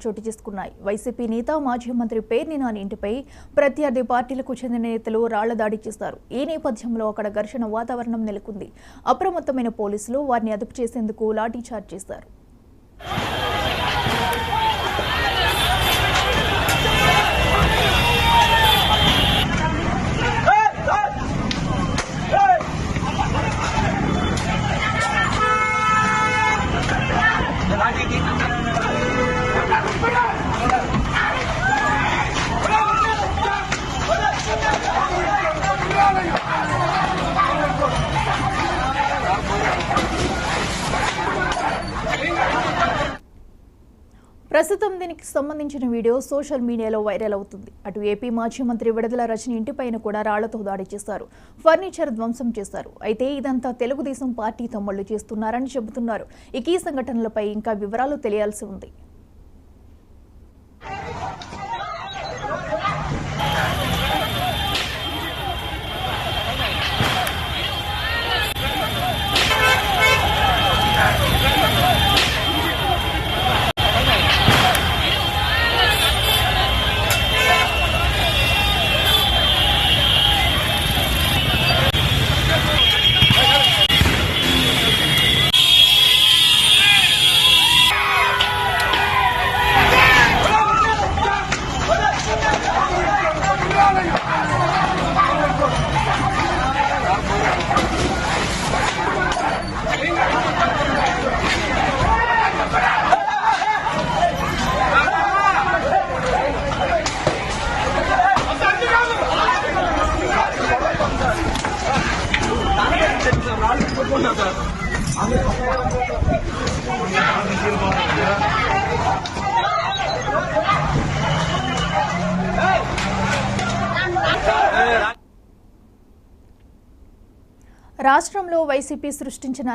చోటు చేసుకున్నాయి. వైసీపీ నేత మాజీ మంత్రి పేర్ని నాని ఇంటిపై ప్రత్యర్థి పార్టీలకు చెందిన నేతలు రాళ్ల దాడి చేశారు. ఈ నేపథ్యంలో అక్కడ ఘర్షణ వాతావరణం నెలకొంది. అప్రమత్తమైన పోలీసులు వారిని అదుపు చేసేందుకు లాఠీచార్జ్ చేశారు. ప్రస్తుతం దీనికి సంబంధించిన వీడియో సోషల్ మీడియాలో వైరల్ అవుతుంది. అటు ఏపీ మాజీ మంత్రి విడుదల రజని ఇంటిపైన కూడా రాళ్లతో దాడి చేశారు. ఫర్నిచర్ ధ్వంసం చేశారు. అయితే ఇదంతా తెలుగుదేశం పార్టీ తమ్ముళ్లు చేస్తున్నారని చెబుతున్నారు. ఈ సంఘటనలపై ఇంకా వివరాలు తెలియాల్సి ఉంది. రాష్ట్రంలో వైసీపీ సృష్టించిన